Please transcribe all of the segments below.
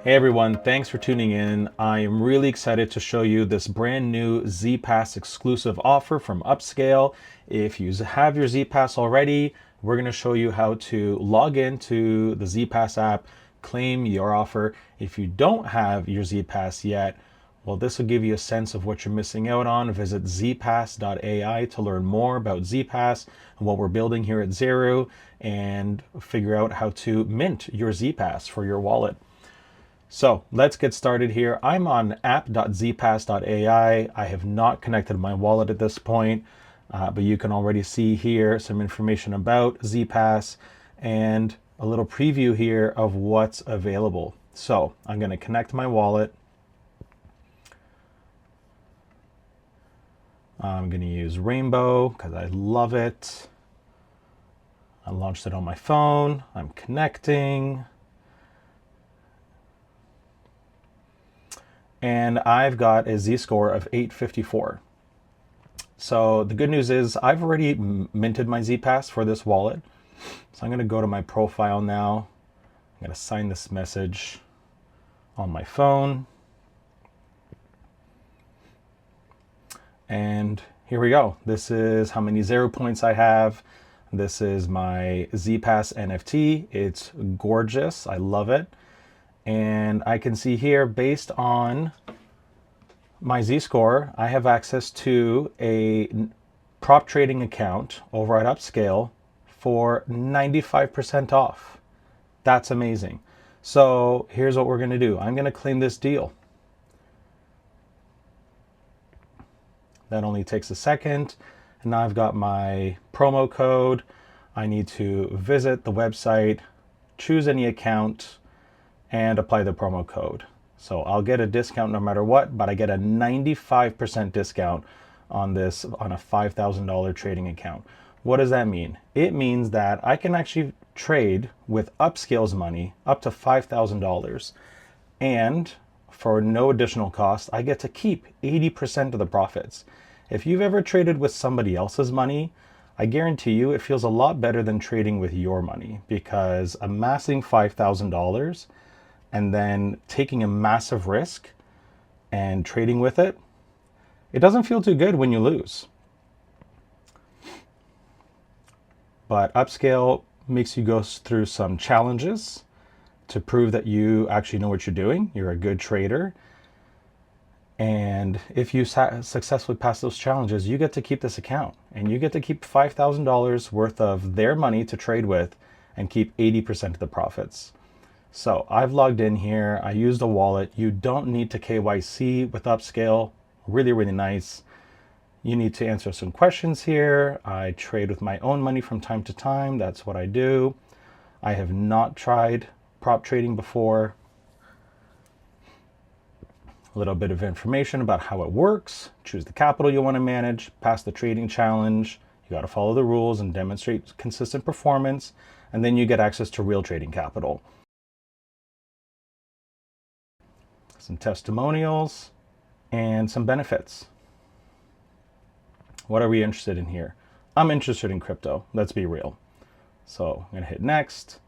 Hey everyone, thanks for tuning in. I am really excited to show you this brand new zPass exclusive offer from Upscale. If you have your zPass already, we're going to show you how to log into the zPass app, claim your offer. If you don't have your zPass yet, well, this will give you a sense of what you're missing out on. Visit zPass.ai to learn more about zPass and what we're building here at Zeru and figure out how to mint your zPass for your wallet. So let's get started here. I'm on app.zpass.ai. I have not connected my wallet at this point, but you can already see here some information about zPass and a little preview here of what's available. So I'm going to connect my wallet. I'm going to use Rainbow because I love it. I launched it on my phone. I'm connecting. And I've got a z-score of 854. So the good news is I've already minted my zPass for this wallet. So I'm going to go to my profile now. I'm going to sign this message on my phone. And here we go. This is how many Zeru points I have. This is my zPass NFT. It's gorgeous. I love it. And I can see here, based on my z-score, I have access to a prop trading account over at Upscale for 95% off. That's amazing. So here's what we're going to do. I'm going to claim this deal. That only takes a second. And now I've got my promo code. I need to visit the website, choose any account, and apply the promo code. So I'll get a discount no matter what, but I get a 95% discount on this on a $5,000 trading account. What does that mean? It means that I can actually trade with Upscale's money up to $5,000, and for no additional cost, I get to keep 80% of the profits. If you've ever traded with somebody else's money, I guarantee you it feels a lot better than trading with your money, because amassing $5,000 and then taking a massive risk and trading with it, it doesn't feel too good when you lose. But Upscale makes you go through some challenges to prove that you actually know what you're doing. You're a good trader. And if you successfully pass those challenges, you get to keep this account, and you get to keep $5,000 worth of their money to trade with and keep 80% of the profits. So I've logged in here. I used a wallet. You don't need to KYC with Upscale. Really, really nice. You need to answer some questions here. I trade with my own money from time to time. That's what I do. I have not tried prop trading before. A little bit of information about how it works. Choose the capital you want to manage, pass the trading challenge. You got to follow the rules and demonstrate consistent performance. And then you get access to real trading capital. Some testimonials and some benefits. What are we interested in here? I'm interested in crypto. Let's be real. So I'm going to hit next.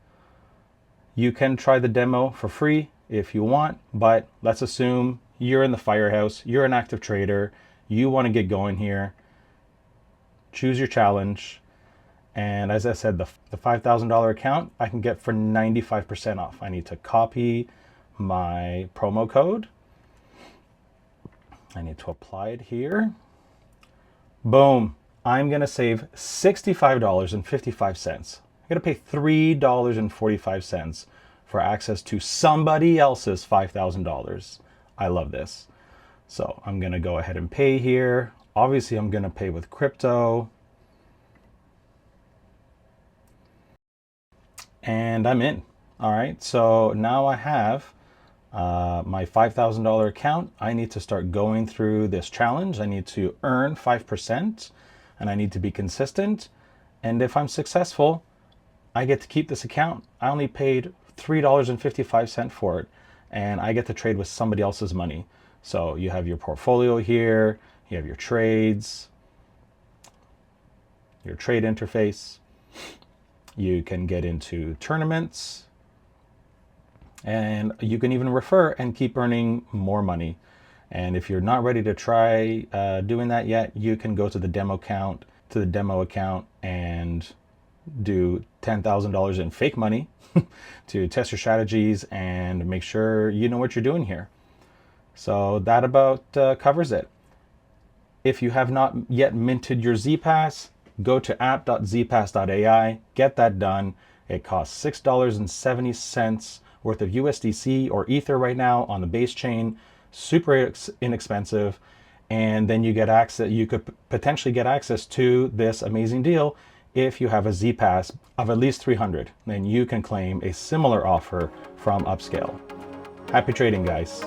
You can try the demo for free if you want, but let's assume you're in the firehouse, you're an active trader, you want to get going here. Choose your challenge. And as I said, the $5,000 account I can get for 95% off. I need to copy my promo code. I need to apply it here. Boom. I'm going to save $65.55. I'm going to pay $3.45 for access to somebody else's $5,000. I love this. So I'm going to go ahead and pay here. Obviously, I'm going to pay with crypto. And I'm in. All right. So now I have my $5,000 account. I need to start going through this challenge. I need to earn 5%, and I need to be consistent. And if I'm successful, I get to keep this account. I only paid $3.55 for it, and I get to trade with somebody else's money. So you have your portfolio here, you have your trades, your trade interface. You can get into tournaments. And you can even refer and keep earning more money. And if you're not ready to try doing that yet, you can go to the demo account and do $10,000 in fake money to test your strategies and make sure you know what you're doing here. So that about covers it. If you have not yet minted your zPass, go to app.zpass.ai, get that done. It costs $6.70 worth of USDC or Ether right now on the base chain. Super inexpensive. And then you get access, you could potentially get access to this amazing deal if you have a zPass of at least 300. Then you can claim a similar offer from Upscale. Happy trading, guys.